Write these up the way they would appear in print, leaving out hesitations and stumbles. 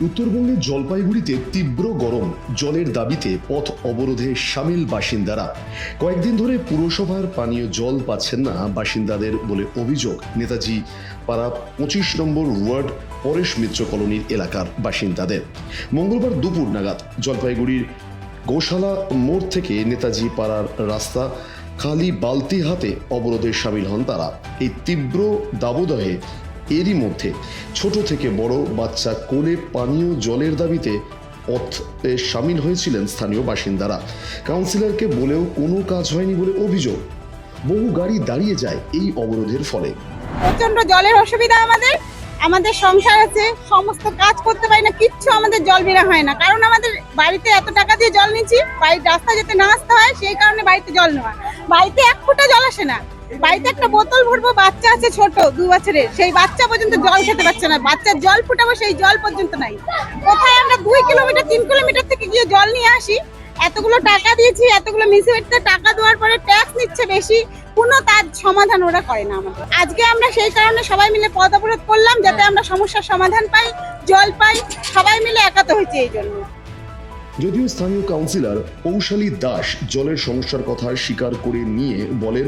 উত্তরবঙ্গের জলপাইগুড়িতে তীব্র গরম, জলের দাবিতে পথ অবরোধে সামিল বাসিন্দারা। কয়েকদিন ধরে পুরসভার পানীয় জল পাচ্ছেন না বাসিন্দাদের বলে অভিযোগ নেতাজি পাড়া 25 নম্বর ওয়ার্ড পরেশ মিত্র কলোনির এলাকার বাসিন্দাদের। মঙ্গলবার দুপুর নাগাদ জলপাইগুড়ির গোশালা মোড় থেকে নেতাজি পাড়ার রাস্তা খালি বালতি হাতে অবরোধে সামিল হন তারা। এই তীব্র দাবদাহে এরই মধ্যে ছোট থেকে বড় বাচ্চা কোলে পানীয় জলের দাবিতে পথে সামিল হয়েছিলেন স্থানীয় বাসিন্দারা। কাউন্সিলরকে বলেও কোনো কাজ হয়নি বলে অভিযোগ। বহু গাড়ি দাঁড়িয়ে যায় এই অবরোধের ফলে। প্রচন্ড জলের অসুবিধা, আমাদের সংসার আছে, সমস্ত কাজ করতে পারি না, কিচ্ছু আমাদের জল বেরা হয় না। কারণ আমাদের বাড়িতে এত টাকা দিয়ে জল নিচ্ছি, বাড়ির রাস্তা যেতে না আসতে হয়, সেই কারণে বাড়িতে জল নেওয়া। বাড়িতে এক ফোঁটা জল আসে না। বাড়িতে একটা বোতল ভরবো, বাচ্চা আছে ছোট 2 বছরের, সেই বাচ্চা পর্যন্ত জল খেতে পারছে না। বাচ্চার জল ফুটাবো, সেই জল পর্যন্ত নাই। কোথায় আমরা 2 কিলোমিটার 3 কিলোমিটার থেকে গিয়ে জল নিয়ে আসি। এতগুলো টাকা দিয়েছি, এতগুলো মিউনিসিপ্যালিটিতে টাকা দেওয়ার পরে ট্যাক্স নিচ্ছে বেশি, কোনো তার সমাধান ওরা করে না আমাদের। আজকে আমরা সেই কারণে সবাই মিলে পথ অবরোধ করলাম, যাতে আমরা সমস্যার সমাধান পাই, জল পাই। সবাই মিলে একাত্ম হয়েছে এই জন্য। যদিও স্থানীয় কাউন্সিলর পৌশালী দাস জলের সমস্যার কথা স্বীকার করে নিয়ে বলেন,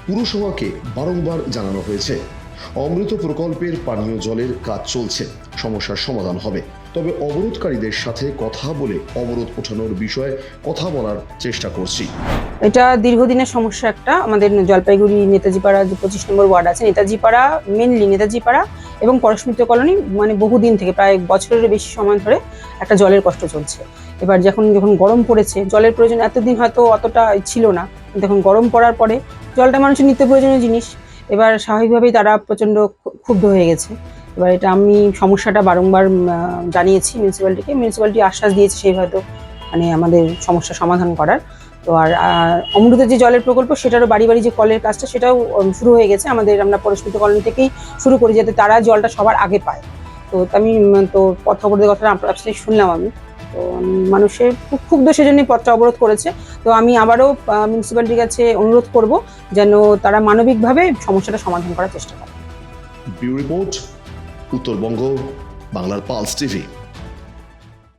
পুরসভাকে বারংবার জানানো হয়েছে, অমৃত প্রকল্পের পানীয় জলের কাজ চলছে, সমস্যার সমাধান হবে। তবে অবরোধকারীদের সাথে কথা বলে অবরোধ ওঠানোর বিষয়ে কথা বলার চেষ্টা করছি। এটা দীর্ঘদিনের সমস্যা একটা। আমাদের জলপাইগুড়ি নেতাজিপাড়া যে 25 নম্বর ওয়ার্ড আছে, নেতাজিপাড়া মেনলি নেতাজিপাড়া এবং পরেশ মিত্র কলোনি, মানে বহুদিন থেকে প্রায় বছরের বেশি সময় ধরে একটা জলের কষ্ট চলছে। এবার যখন গরম পড়েছে, জলের প্রয়োজন এতদিন হয়তো অতটা ছিল না, কিন্তু এখন গরম পড়ার পরে জলটা মানুষের নিত্য প্রয়োজনীয় জিনিস। এবার স্বাভাবিকভাবেই তারা প্রচণ্ড ক্ষুব্ধ হয়ে গেছে। এবার এটা আমি সমস্যাটা বারংবার জানিয়েছি মিউনিসিপ্যালিটিকে। মিউনিসিপ্যালিটি আশ্বাস দিয়েছে সেই হয়তো মানে আমাদের সমস্যা সমাধান করার। তো আর অমৃত যে জলের প্রকল্প, সেটারও বাড়ি বাড়ি যে কলের কাজটা, সেটাও শুরু হয়ে গেছে আমাদের। আমরা পরেশ মিত্র কলোনি থেকেই শুরু করি, যাতে তারা জলটা সবার আগে পায়। তো আমি তো পথ অবরোধের কথাটা আপনার শুনলাম আমি। তো মানুষের খুব ক্ষুব্ধ, সেজন্যই পথটা অবরোধ করেছে। তো আমি আবারও মিউনিসিপ্যালিটির কাছে অনুরোধ করব যেন তারা মানবিকভাবে সমস্যাটা সমাধান করার চেষ্টা করে। ব্যুরো রিপোর্ট, উত্তরবঙ্গ, বাংলার পালস টিভি।